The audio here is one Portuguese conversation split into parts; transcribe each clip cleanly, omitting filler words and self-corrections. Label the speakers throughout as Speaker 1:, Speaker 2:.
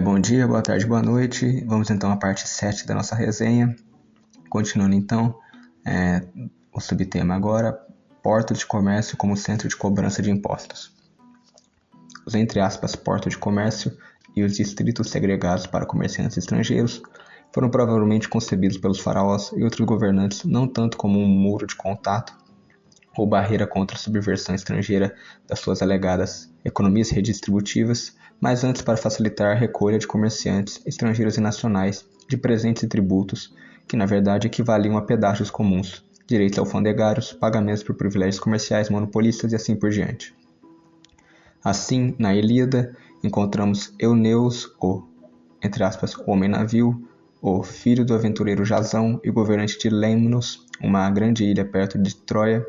Speaker 1: Bom dia, boa tarde, boa noite. Vamos então à parte 7 da nossa resenha. Continuando então, o subtema agora, porta de comércio como centro de cobrança de impostos. Os entre aspas porto de comércio e os distritos segregados para comerciantes estrangeiros foram provavelmente concebidos pelos faraós e outros governantes não tanto como um muro de contato ou barreira contra a subversão estrangeira das suas alegadas economias redistributivas, mas antes para facilitar a recolha de comerciantes estrangeiros e nacionais de presentes e tributos, que na verdade equivaliam a pedágios comuns, direitos alfandegários, pagamentos por privilégios comerciais monopolistas e assim por diante. Assim, na Ilíada, encontramos Euneus, entre aspas, homem-navio, o filho do aventureiro Jasão e governante de Lemnos, uma grande ilha perto de Troia,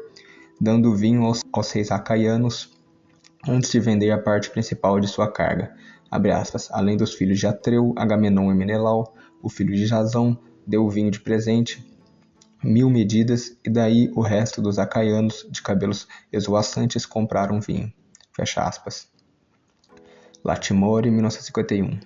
Speaker 1: dando vinho aos reis acaianos antes de vender a parte principal de sua carga. Abre aspas, além dos filhos de Atreu, Agamenon e Menelau, o filho de Jasão deu o vinho de presente, 1000 medidas, e daí o resto dos acaianos de cabelos esvoaçantes compraram vinho. Fecha aspas. Latimore, 1951.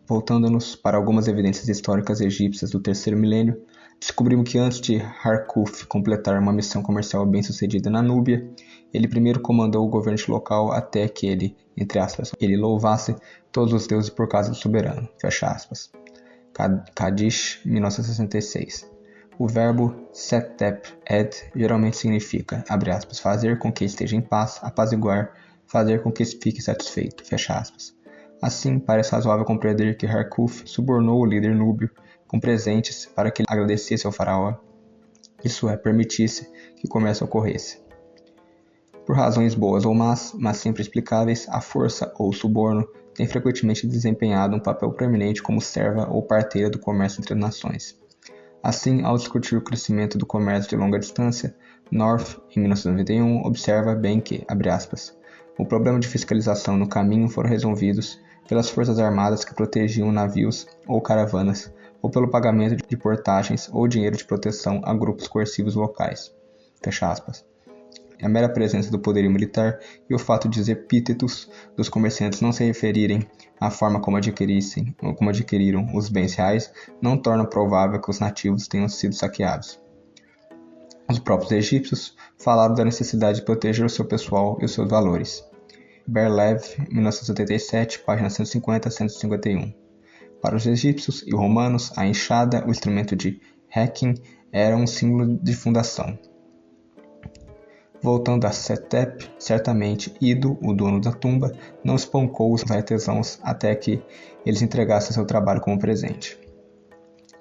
Speaker 1: Voltando-nos para algumas evidências históricas egípcias do terceiro milênio, descobrimos que antes de Harkhuf completar uma missão comercial bem-sucedida na Núbia, ele primeiro comandou o governante local até que ele, entre aspas, ele louvasse todos os deuses por causa do soberano. Fecha aspas. Kadish, 1966. O verbo setep ed geralmente significa, abre aspas, fazer com que esteja em paz, apaziguar, fazer com que fique satisfeito. Fecha aspas. Assim, parece razoável compreender que Harkhuf subornou o líder núbio com presentes para que ele agradecesse ao faraó, isso é, permitisse que o comércio ocorresse. Por razões boas ou más, mas sempre explicáveis, a força ou suborno tem frequentemente desempenhado um papel preeminente como serva ou parteira do comércio entre nações. Assim, ao discutir o crescimento do comércio de longa distância, North, em 1991, observa bem que, abre aspas, o problema de fiscalização no caminho foram resolvidos pelas forças armadas que protegiam navios ou caravanas, ou pelo pagamento de portagens ou dinheiro de proteção a grupos coercivos locais. Fecha aspas. A mera presença do poderio militar e o fato de os epítetos dos comerciantes não se referirem à forma como adquiriram os bens reais não torna provável que os nativos tenham sido saqueados. Os próprios egípcios falaram da necessidade de proteger o seu pessoal e os seus valores. Berlev, 1977, páginas 150 a 151. Para os egípcios e romanos, a enxada, o instrumento de hacking, era um símbolo de fundação. Voltando a Setep, certamente Ido, o dono da tumba, não espancou os artesãos até que eles entregassem seu trabalho como presente.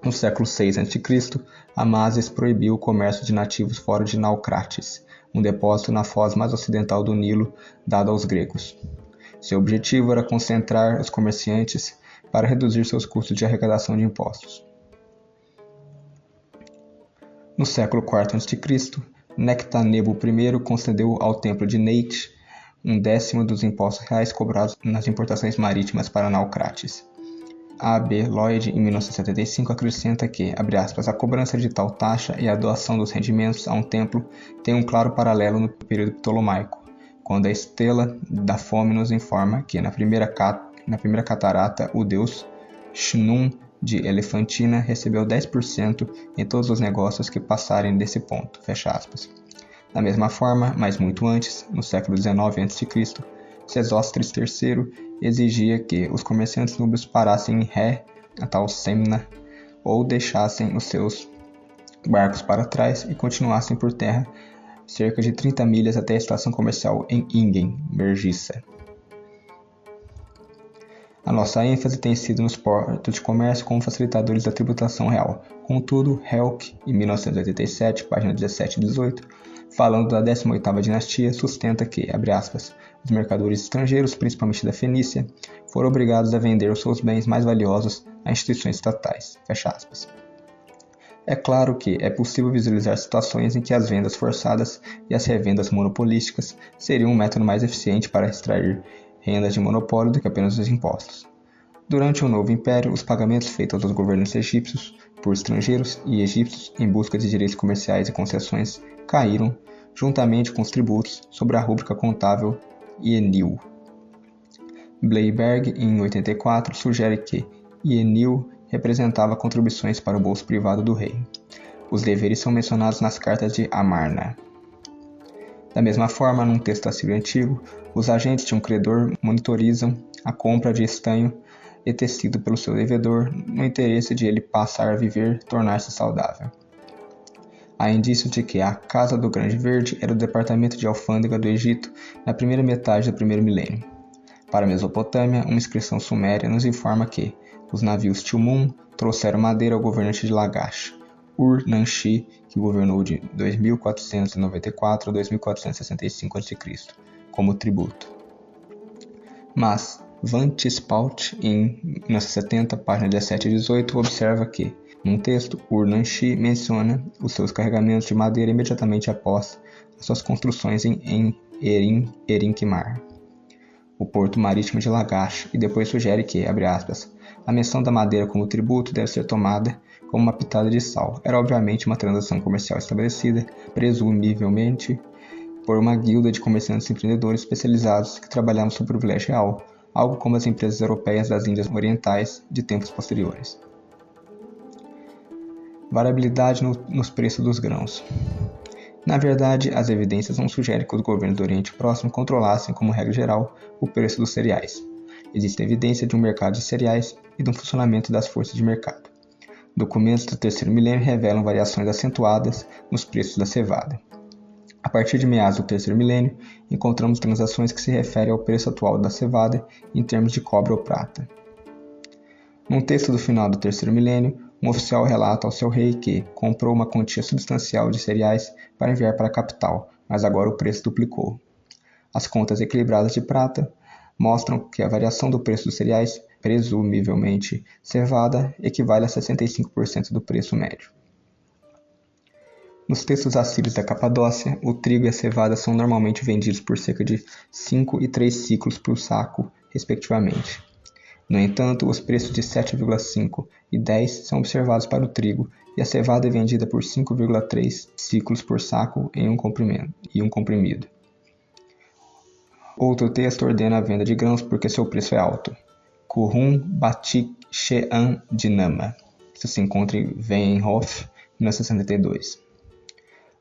Speaker 1: No século VI a.C., Amasis proibiu o comércio de nativos fora de Naucratis, um depósito na foz mais ocidental do Nilo dado aos gregos. Seu objetivo era concentrar os comerciantes para reduzir seus custos de arrecadação de impostos. No século IV a.C., Nectanebo I concedeu ao templo de Neit 1/10 dos impostos reais cobrados nas importações marítimas para Naucratis. A. B. Lloyd, em 1975, acrescenta que, abre aspas, a cobrança de tal taxa e a doação dos rendimentos a um templo tem um claro paralelo no período ptolomaico, quando a Estela da Fome nos informa que, na primeira catarata, o deus Chnum de Elefantina recebeu 10% em todos os negócios que passarem desse ponto. Fecha aspas. Da mesma forma, mas muito antes, no século XIX a.C., Sesostris III exigia que os comerciantes núbios parassem em Ré, a tal Semna, ou deixassem os seus barcos para trás e continuassem por terra cerca de 30 milhas até a estação comercial em Ingen, Mergissa. A nossa ênfase tem sido nos portos de comércio como facilitadores da tributação real. Contudo, Helk, em 1987, página 17 e 18, falando da 18ª dinastia, sustenta que, abre aspas, os mercadores estrangeiros, principalmente da Fenícia, foram obrigados a vender os seus bens mais valiosos a instituições estatais. Fecha aspas. É claro que é possível visualizar situações em que as vendas forçadas e as revendas monopolísticas seriam um método mais eficiente para extrair rendas de monopólio do que apenas os impostos. Durante o Novo Império, os pagamentos feitos aos governantes egípcios por estrangeiros e egípcios em busca de direitos comerciais e concessões caíram, juntamente com os tributos, sobre a rúbrica contábil IENIL. Bleiberg, em 84, sugere que Ienil representava contribuições para o bolso privado do rei. Os deveres são mencionados nas cartas de Amarna. Da mesma forma, num texto assírio antigo, os agentes de um credor monitorizam a compra de estanho e tecido pelo seu devedor, no interesse de ele passar a viver, tornar-se saudável. Há indícios de que a Casa do Grande Verde era o departamento de alfândega do Egito na primeira metade do primeiro milênio. Para a Mesopotâmia, uma inscrição suméria nos informa que os navios Tilmun trouxeram madeira ao governante de Lagash, Ur-Namshi, que governou de 2494 a 2465 a.C., como tributo. Mas Van Tispaut, em 1970, página 17 e 18, observa que, num texto, Ur-Namshi menciona os seus carregamentos de madeira imediatamente após as suas construções em Erinquimar, o porto marítimo de Lagash, e depois sugere que, abre aspas, a menção da madeira como tributo deve ser tomada como uma pitada de sal. Era obviamente uma transação comercial estabelecida, presumivelmente, por uma guilda de comerciantes e empreendedores especializados que trabalhavam sob privilégio real, algo como as empresas europeias das Índias Orientais de tempos posteriores. Variabilidade nos preços dos grãos. Na verdade, as evidências não sugerem que os governos do Oriente Próximo controlassem, como regra geral, o preço dos cereais. Existe evidência de um mercado de cereais e de um funcionamento das forças de mercado. Documentos do terceiro milênio revelam variações acentuadas nos preços da cevada. A partir de meados do terceiro milênio, encontramos transações que se referem ao preço atual da cevada em termos de cobre ou prata. Num texto do final do terceiro milênio, um oficial relata ao seu rei que comprou uma quantia substancial de cereais para enviar para a capital, mas agora o preço duplicou. As contas equilibradas de prata mostram que a variação do preço dos cereais, presumivelmente cevada, equivale a 65% do preço médio. Nos textos assírios da Capadócia, o trigo e a cevada são normalmente vendidos por cerca de 5 e 3 ciclos por saco, respectivamente. No entanto, os preços de 7,5 e 10 são observados para o trigo e a cevada é vendida por 5,3 ciclos por saco em um comprimido. Outro texto ordena a venda de grãos porque seu preço é alto. Kuhum Batik She'an Dinama. Isso se encontra em Weinhof, 1962.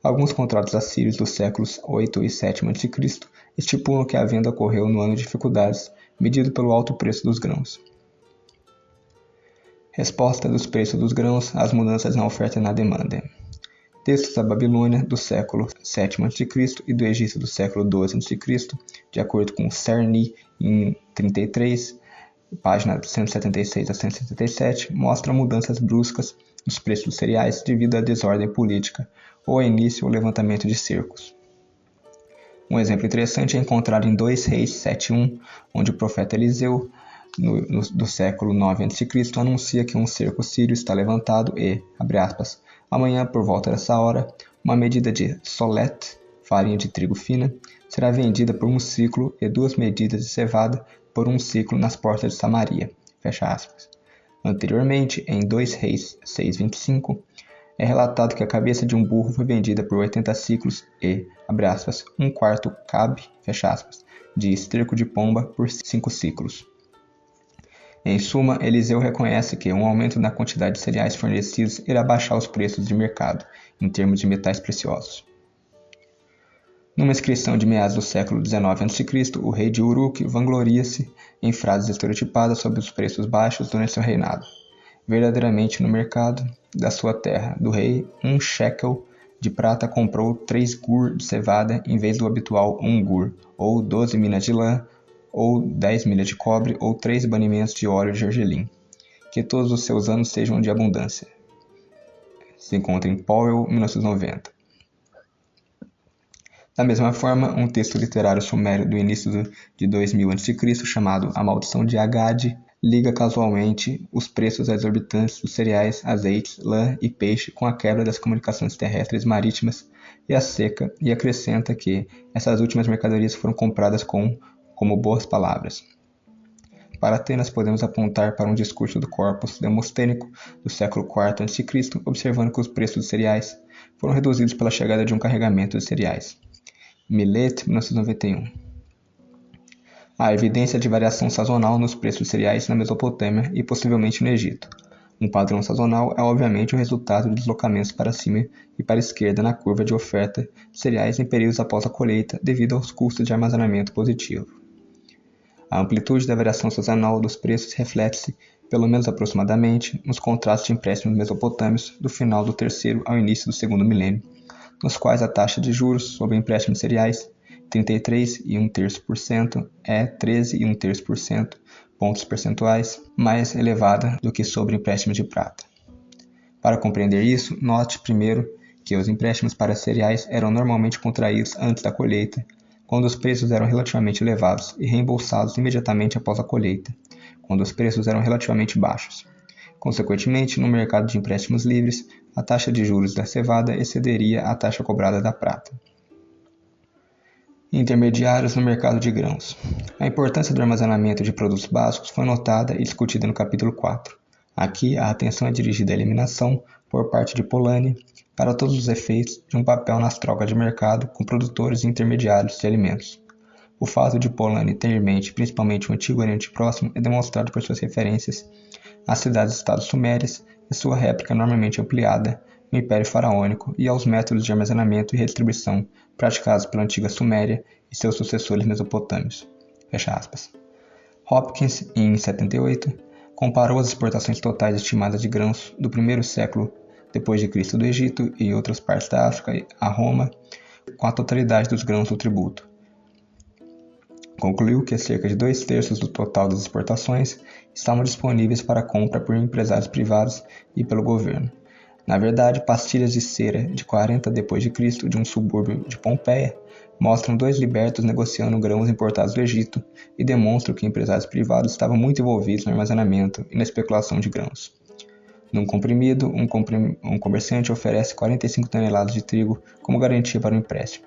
Speaker 1: Alguns contratos assírios dos séculos 8 e 7 a.C. estipulam que a venda ocorreu no ano de dificuldades, medido pelo alto preço dos grãos. Resposta dos preços dos grãos às mudanças na oferta e na demanda. Textos da Babilônia do século 7 a.C. e do Egito do século 12 a.C., de acordo com Cerny, em 33, página 176 a 177, mostram mudanças bruscas nos preços dos cereais devido à desordem política ou ao início ou levantamento de cercos. Um exemplo interessante é encontrado em 2 Reis 7.1, onde o profeta Eliseu, do século 9 a.C., anuncia que um cerco sírio está levantado e, abre aspas, amanhã, por volta dessa hora, uma medida de solet, farinha de trigo fina, será vendida por 1 ciclo e 2 medidas de cevada por 1 ciclo nas portas de Samaria. Fecha aspas. Anteriormente, em 2 Reis 6.25, é relatado que a cabeça de um burro foi vendida por 80 ciclos e, abre aspas, 1/4 cabe, fecha aspas, de esterco de pomba por 5 ciclos. Em suma, Eliseu reconhece que um aumento na quantidade de cereais fornecidos irá baixar os preços de mercado, em termos de metais preciosos. Numa inscrição de meados do século 19 a.C., o rei de Uruk vangloria-se em frases estereotipadas sobre os preços baixos durante seu reinado. Verdadeiramente no mercado da sua terra, do rei, 1 shekel de prata comprou 3 gur de cevada em vez do habitual 1 gur, ou 12 minas de lã, ou 10 milhas de cobre, ou 3 banimentos de óleo de gergelim. Que todos os seus anos sejam de abundância. Se encontra em Powell, 1990. Da mesma forma, um texto literário sumério do início de 2000 a.C., chamado A Maldição de Agade, liga casualmente os preços exorbitantes dos cereais, azeites, lã e peixe com a quebra das comunicações terrestres e marítimas e a seca, e acrescenta que essas últimas mercadorias foram compradas como boas palavras. Para Atenas, podemos apontar para um discurso do Corpus Demostênico do século IV a.C., observando que os preços dos cereais foram reduzidos pela chegada de um carregamento de cereais. Milet, 1991. Há evidência de variação sazonal nos preços de cereais na Mesopotâmia e possivelmente no Egito. Um padrão sazonal é obviamente o resultado de deslocamentos para cima e para a esquerda na curva de oferta de cereais em períodos após a colheita devido aos custos de armazenamento positivo. A amplitude da variação sazonal dos preços reflete-se, pelo menos aproximadamente, nos contratos de empréstimos mesopotâmios do final do terceiro ao início do segundo milênio, nos quais a taxa de juros sobre empréstimos cereais 33,1% é 13,1% pontos percentuais mais elevada do que sobre empréstimos de prata. Para compreender isso, note primeiro que os empréstimos para cereais eram normalmente contraídos antes da colheita, quando os preços eram relativamente elevados, e reembolsados imediatamente após a colheita, quando os preços eram relativamente baixos. Consequentemente, no mercado de empréstimos livres, a taxa de juros da cevada excederia a taxa cobrada da prata. Intermediários no mercado de grãos. A importância do armazenamento de produtos básicos foi notada e discutida no capítulo 4. Aqui, a atenção é dirigida à eliminação, por parte de Polanyi, para todos os efeitos, de um papel nas trocas de mercado com produtores e intermediários de alimentos. O fato de Polanyi ter em mente principalmente o Antigo Oriente Próximo é demonstrado por suas referências às cidades-estados sumérias e sua réplica enormemente ampliada no Império Faraônico e aos métodos de armazenamento e redistribuição praticados pela antiga Suméria e seus sucessores mesopotâmios. Fecha aspas. Hopkins, em 78, comparou as exportações totais estimadas de grãos do primeiro século depois de Cristo do Egito e outras partes da África a Roma com a totalidade dos grãos do tributo. Concluiu que cerca de 2/3 do total das exportações estavam disponíveis para compra por empresários privados e pelo governo. Na verdade, pastilhas de cera de 40 d.C. de um subúrbio de Pompeia mostram 2 libertos negociando grãos importados do Egito e demonstram que empresários privados estavam muito envolvidos no armazenamento e na especulação de grãos. Num comprimido, um comerciante oferece 45 toneladas de trigo como garantia para o empréstimo.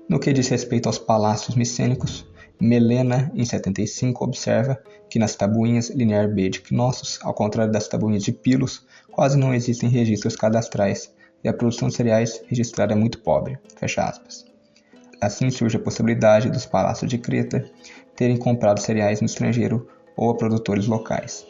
Speaker 1: No que diz respeito aos palácios micênicos, Melena, em 75, observa que nas tabuinhas linear B de Knossos, ao contrário das tabuinhas de Pilos, quase não existem registros cadastrais e a produção de cereais registrada é muito pobre. Fecha aspas. Assim surge a possibilidade dos palácios de Creta terem comprado cereais no estrangeiro ou a produtores locais.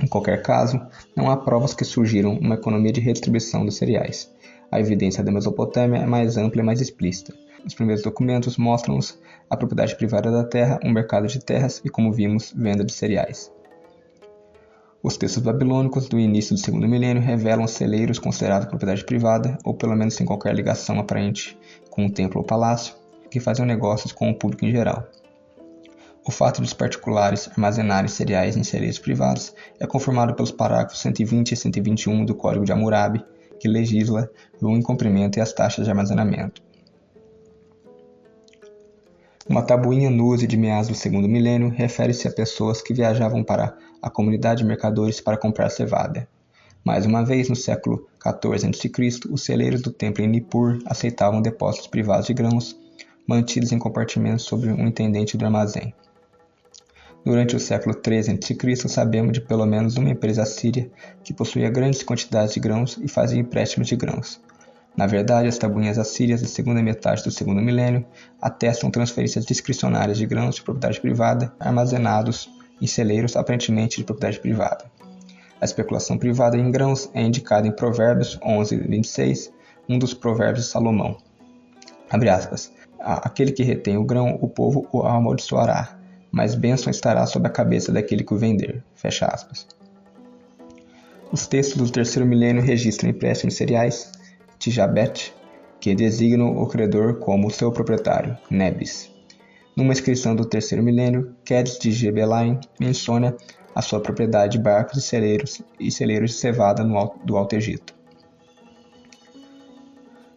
Speaker 1: Em qualquer caso, não há provas que surgiram uma economia de redistribuição dos cereais. A evidência da Mesopotâmia é mais ampla e mais explícita. Os primeiros documentos mostram-nos a propriedade privada da terra, um mercado de terras e, como vimos, venda de cereais. Os textos babilônicos do início do segundo milênio revelam celeiros considerados propriedade privada, ou pelo menos sem qualquer ligação aparente com um templo ou palácio, que faziam negócios com o público em geral. O fato de os particulares armazenarem cereais em celeiros privados é confirmado pelos parágrafos 120 e 121 do Código de Hammurabi, que legisla o incumprimento e as taxas de armazenamento. Uma tabuinha Nuse de meados do segundo milênio refere-se a pessoas que viajavam para a comunidade de mercadores para comprar cevada. Mais uma vez, no século XIV a.C., os celeiros do templo em Nippur aceitavam depósitos privados de grãos, mantidos em compartimentos sob um intendente do armazém. Durante o século XIII a.C., sabemos de pelo menos uma empresa assíria que possuía grandes quantidades de grãos e fazia empréstimos de grãos. Na verdade, as tabuinhas assírias da segunda metade do segundo milênio atestam transferências discricionárias de grãos de propriedade privada armazenados em celeiros aparentemente de propriedade privada. A especulação privada em grãos é indicada em Provérbios 11:26, um dos provérbios de Salomão. Abre aspas. Aquele que retém o grão, o povo o amaldiçoará, mas bênção estará sobre a cabeça daquele que o vender. Fecha aspas. Os textos do terceiro milênio registram empréstimos cereais de Jabet, que designam o credor como seu proprietário, Nebis. Numa inscrição do terceiro milênio, Quedes de Gebelaim menciona a sua propriedade de barcos e celeiros de cevada do Alto Egito.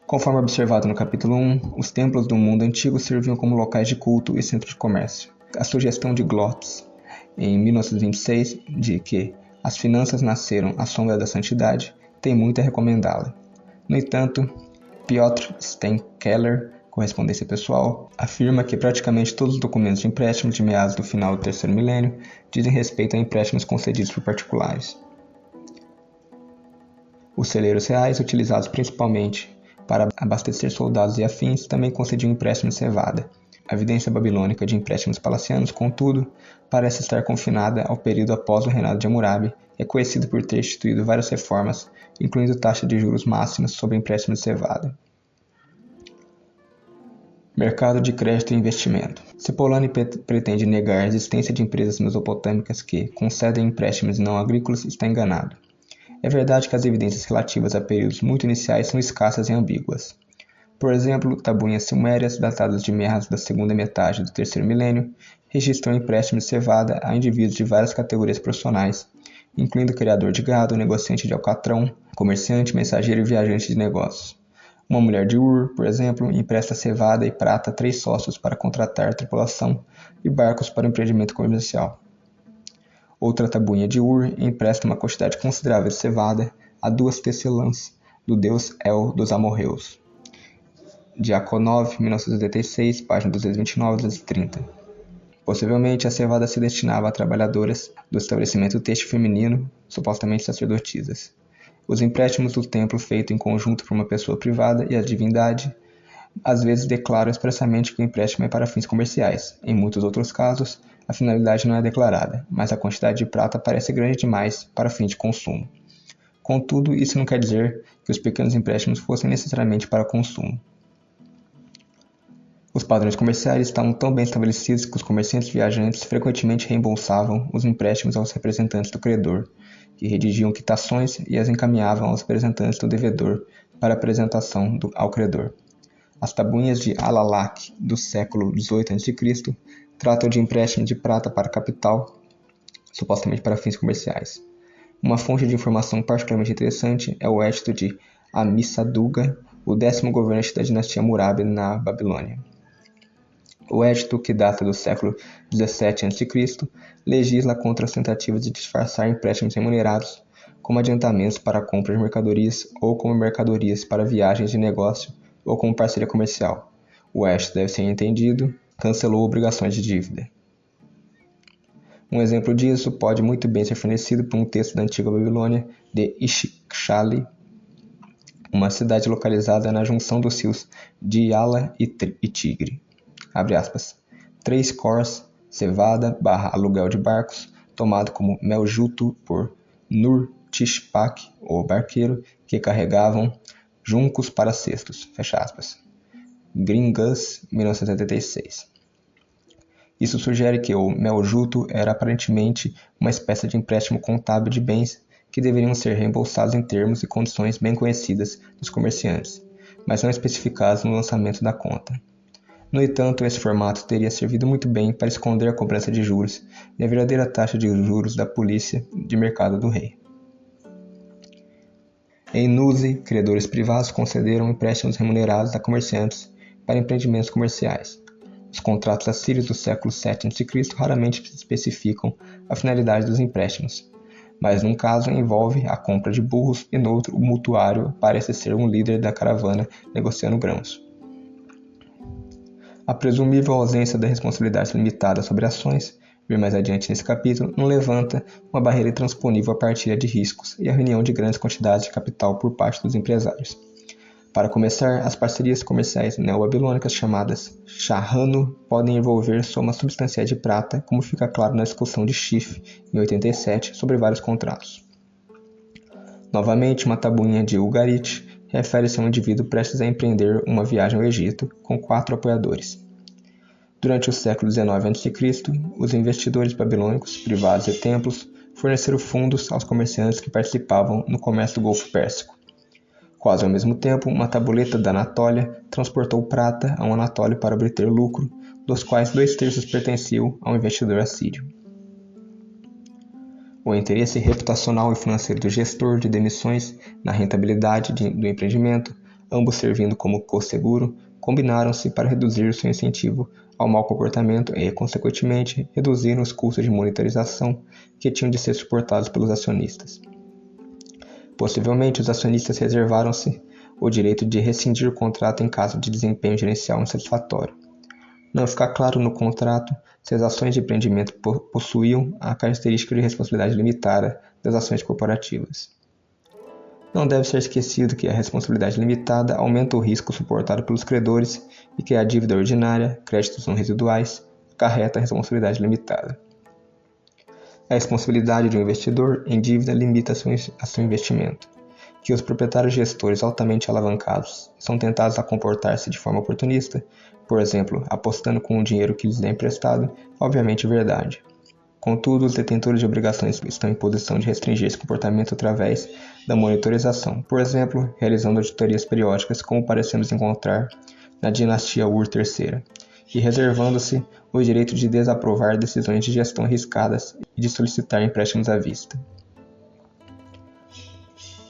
Speaker 1: Conforme observado no capítulo 1, os templos do mundo antigo serviam como locais de culto e centro de comércio. A sugestão de Glotz, em 1926, de que as finanças nasceram à sombra da santidade, tem muito a recomendá-la. No entanto, Piotr Steinkeller, correspondência pessoal, afirma que praticamente todos os documentos de empréstimos de meados do final do terceiro milênio dizem respeito a empréstimos concedidos por particulares. Os celeiros reais, utilizados principalmente para abastecer soldados e afins, também concediam empréstimos de cevada. A evidência babilônica de empréstimos palacianos, contudo, parece estar confinada ao período após o reinado de Hammurabi, reconhecido por ter instituído várias reformas, incluindo taxa de juros máximas sobre empréstimos de cevada. Mercado de crédito e investimento. Se Polanyi pretende negar a existência de empresas mesopotâmicas que concedem empréstimos não agrícolas, está enganado. É verdade que as evidências relativas a períodos muito iniciais são escassas e ambíguas. Por exemplo, tabuinhas sumérias, datadas de meados da segunda metade do terceiro milênio, registram empréstimos de cevada a indivíduos de várias categorias profissionais, incluindo criador de gado, negociante de alcatrão, comerciante, mensageiro e viajante de negócios. Uma mulher de Ur, por exemplo, empresta cevada e prata a 3 sócios para contratar tripulação e barcos para o empreendimento comercial. Outra tabuinha de Ur empresta uma quantidade considerável de cevada a 2 tecelãs do deus El dos amorreus. Diakonov, 1986, página 229 e 230. Possivelmente, a cevada se destinava a trabalhadoras do estabelecimento têxtil feminino, supostamente sacerdotisas. Os empréstimos do templo feitos em conjunto por uma pessoa privada e a divindade às vezes declaram expressamente que o empréstimo é para fins comerciais. Em muitos outros casos, a finalidade não é declarada, mas a quantidade de prata parece grande demais para fins de consumo. Contudo, isso não quer dizer que os pequenos empréstimos fossem necessariamente para consumo. Os padrões comerciais estavam tão bem estabelecidos que os comerciantes viajantes frequentemente reembolsavam os empréstimos aos representantes do credor, que redigiam quitações e as encaminhavam aos representantes do devedor para apresentação ao credor. As tabuinhas de Alalakh do século XVIII a.C. tratam de empréstimo de prata para capital, supostamente para fins comerciais. Uma fonte de informação particularmente interessante é o Edito de Amissaduga, o 10º governante da dinastia Hammurabi na Babilônia. O Edito, que data do século XVII a.C., legisla contra as tentativas de disfarçar empréstimos remunerados como adiantamentos para a compra de mercadorias ou como mercadorias para viagens de negócio ou como parceria comercial. O Edito deve ser entendido, cancelou obrigações de dívida. Um exemplo disso pode muito bem ser fornecido por um texto da antiga Babilônia de Ixtali, uma cidade localizada na junção dos rios Diyala e Tigre. Abre aspas. 3 cors, cevada, aluguel de barcos, tomado como meljuto por Nur-Tishpak, o barqueiro, que carregavam juncos para cestos. Fecha aspas. Gringas, 1976. Isso sugere que o meljuto era aparentemente uma espécie de empréstimo contábil de bens que deveriam ser reembolsados em termos e condições bem conhecidas dos comerciantes, mas não especificados no lançamento da conta. No entanto, esse formato teria servido muito bem para esconder a cobrança de juros e a verdadeira taxa de juros da polícia de mercado do rei. Em Nuzi, credores privados concederam empréstimos remunerados a comerciantes para empreendimentos comerciais. Os contratos assírios do século VII a.C. raramente especificam a finalidade dos empréstimos, mas num caso envolve a compra de burros e no outro o mutuário parece ser um líder da caravana negociando grãos. A presumível ausência da responsabilidade limitada sobre ações, ver mais adiante nesse capítulo, não levanta uma barreira intransponível à partilha de riscos e à reunião de grandes quantidades de capital por parte dos empresários. Para começar, as parcerias comerciais neo-babilônicas chamadas charrano podem envolver somas substanciais de prata, como fica claro na discussão de Schiff, em 87, sobre vários contratos. Novamente, uma tabuinha de Ugarit refere-se a um indivíduo prestes a empreender uma viagem ao Egito, com 4 apoiadores. Durante o século XIX a.C., os investidores babilônicos, privados e templos, forneceram fundos aos comerciantes que participavam no comércio do Golfo Pérsico. Quase ao mesmo tempo, uma tabuleta da Anatólia transportou prata ao Anatólia para obter lucro, dos quais 2/3 pertenciam ao investidor assírio. O interesse reputacional e financeiro do gestor de demissões na rentabilidade do empreendimento, ambos servindo como co-seguro, combinaram-se para reduzir seu incentivo ao mau comportamento e, consequentemente, reduziram os custos de monitorização que tinham de ser suportados pelos acionistas. Possivelmente, os acionistas reservaram-se o direito de rescindir o contrato em caso de desempenho gerencial insatisfatório. Não fica claro no contrato se as ações de empreendimento possuíam a característica de responsabilidade limitada das ações corporativas. Não deve ser esquecido que a responsabilidade limitada aumenta o risco suportado pelos credores e que a dívida ordinária, créditos não residuais, acarreta a responsabilidade limitada. A responsabilidade de um investidor em dívida limita seu investimento, que os proprietários gestores altamente alavancados são tentados a comportar-se de forma oportunista, por exemplo, apostando com o dinheiro que lhes é emprestado, é obviamente verdade. Contudo, os detentores de obrigações estão em posição de restringir esse comportamento através da monitorização, por exemplo, realizando auditorias periódicas, como parecemos encontrar na dinastia Ur III, e reservando-se o direito de desaprovar decisões de gestão arriscadas e de solicitar empréstimos à vista.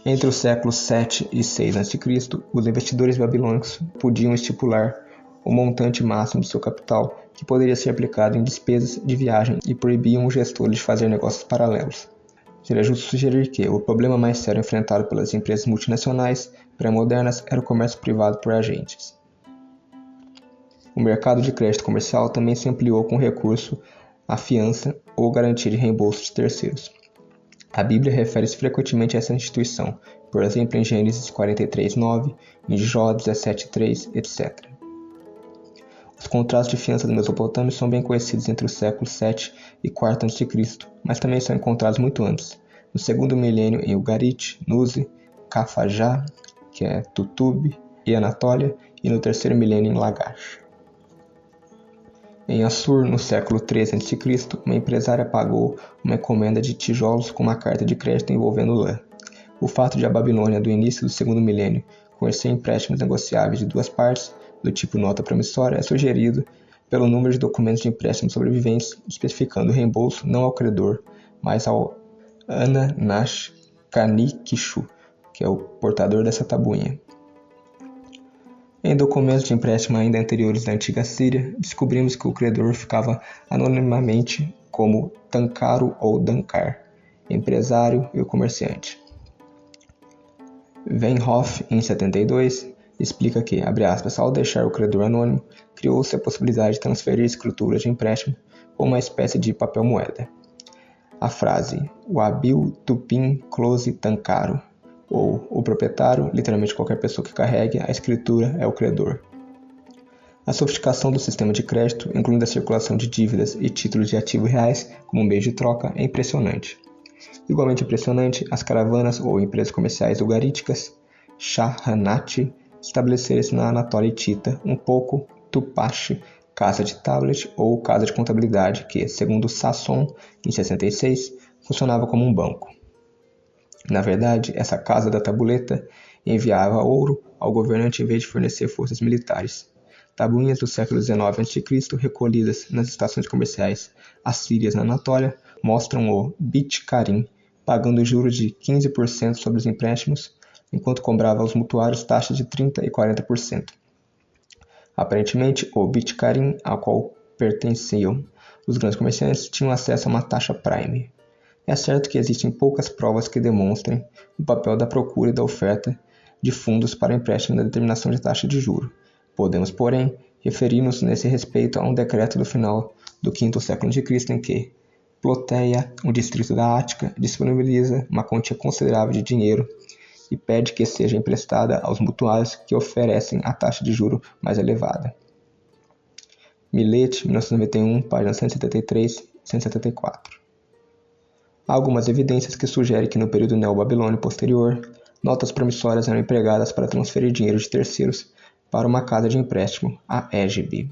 Speaker 1: Entre os séculos 7 e 6 a.C., os investidores babilônicos podiam estipular o montante máximo de seu capital que poderia ser aplicado em despesas de viagem e proibiam os gestores de fazer negócios paralelos. Seria justo sugerir que o problema mais sério enfrentado pelas empresas multinacionais pré-modernas era o comércio privado por agentes. O mercado de crédito comercial também se ampliou com recurso à fiança ou garantia de reembolso de terceiros. A Bíblia refere-se frequentemente a essa instituição, por exemplo em Gênesis 43:9, em Jó 17:3, etc. Os contratos de fiança da Mesopotâmia são bem conhecidos entre os séculos 7 e 4 a.C., mas também são encontrados muito antes, no segundo milênio em Ugarit, Nuzi, Cafajá, que é Tutube, e Anatólia, e no terceiro milênio em Lagash. Em Assur, no século 13 a.C., uma empresária pagou uma encomenda de tijolos com uma carta de crédito envolvendo lã. O fato de a Babilônia, do início do segundo milênio, conhecer empréstimos negociáveis de duas partes, do tipo nota promissória, é sugerido pelo número de documentos de empréstimos sobreviventes, especificando o reembolso não ao credor, mas ao Ananashkanikishu, que é o portador dessa tabuinha. Em documentos de empréstimo ainda anteriores da antiga Síria, descobrimos que o credor ficava anonimamente como Tankaro ou Dankar, empresário e o comerciante. Venhoff, em 72, explica que, abre aspas, ao deixar o credor anônimo, criou-se a possibilidade de transferir escrituras de empréstimo como uma espécie de papel-moeda. A frase Wabil Tupin Close Tankaro, ou o proprietário, literalmente qualquer pessoa que carregue a escritura, é o credor. A sofisticação do sistema de crédito, incluindo a circulação de dívidas e títulos de ativos reais como meio de troca, é impressionante. Igualmente impressionante, as caravanas ou empresas comerciais ugaríticas, Shahanati, estabeleceram-se na Anatólia Hitita, um pouco Tupache, casa de tablet ou casa de contabilidade que, segundo Sasson, em 66, funcionava como um banco. Na verdade, essa casa da tabuleta enviava ouro ao governante em vez de fornecer forças militares. Tabuinhas do século XIX a.C., recolhidas nas estações comerciais assírias na Anatólia, mostram o Bitkarim pagando juros de 15% sobre os empréstimos, enquanto cobrava aos mutuários taxas de 30% e 40%. Aparentemente, o Bitkarim, ao qual pertenciam os grandes comerciantes, tinham acesso a uma taxa prime. É certo que existem poucas provas que demonstrem o papel da procura e da oferta de fundos para empréstimo na determinação de taxa de juro. Podemos, porém, referir-nos nesse respeito a um decreto do final do V século a.C. em que Ploteia, um distrito da Ática, disponibiliza uma quantia considerável de dinheiro e pede que seja emprestada aos mutuários que oferecem a taxa de juro mais elevada. Millet, 1991, páginas 173 e 174. Há algumas evidências que sugerem que no período neo-babilônio posterior, notas promissórias eram empregadas para transferir dinheiro de terceiros para uma casa de empréstimo, a Égibe.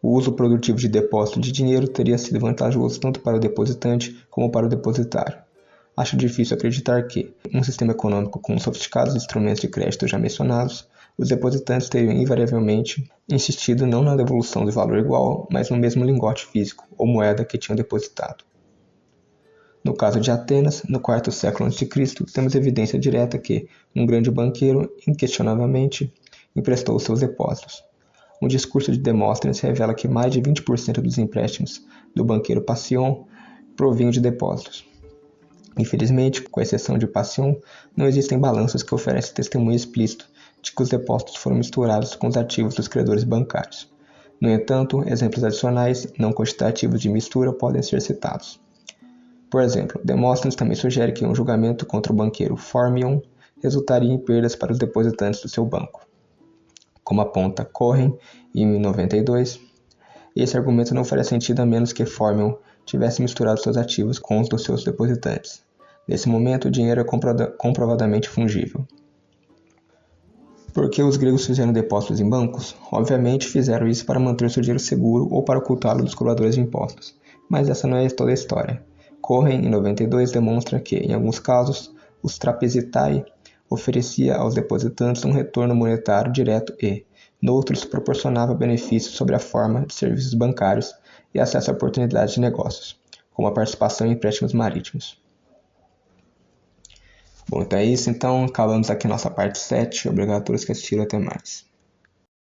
Speaker 1: O uso produtivo de depósito de dinheiro teria sido vantajoso tanto para o depositante como para o depositário. Acho difícil acreditar que, em um sistema econômico com sofisticados instrumentos de crédito já mencionados, os depositantes teriam invariavelmente insistido não na devolução de valor igual, mas no mesmo lingote físico ou moeda que tinham depositado. No caso de Atenas, no IV século a.C., temos evidência direta que um grande banqueiro, inquestionavelmente, emprestou seus depósitos. Um discurso de Demóstenes revela que mais de 20% dos empréstimos do banqueiro Passion provinham de depósitos. Infelizmente, com exceção de Passion, não existem balanços que oferecem testemunho explícito de que os depósitos foram misturados com os ativos dos credores bancários. No entanto, exemplos adicionais, não quantitativos de mistura podem ser citados. Por exemplo, Demóstenes também sugere que um julgamento contra o banqueiro Phormion resultaria em perdas para os depositantes do seu banco. Como aponta Cohen em 92, esse argumento não faria sentido a menos que Phormion tivesse misturado seus ativos com os dos seus depositantes. Nesse momento, o dinheiro é comprovadamente fungível. Por que os gregos fizeram depósitos em bancos? Obviamente fizeram isso para manter seu dinheiro seguro ou para ocultá-lo dos cobradores de impostos. Mas essa não é toda a história. Cohen, em 92, demonstra que, em alguns casos, os trapezitai oferecia aos depositantes um retorno monetário direto e, noutros, proporcionava benefícios sob a forma de serviços bancários e acesso a oportunidades de negócios, como a participação em empréstimos marítimos. Bom, então é isso. Então, acabamos aqui nossa parte 7. Obrigado a todos que assistiram. Até mais.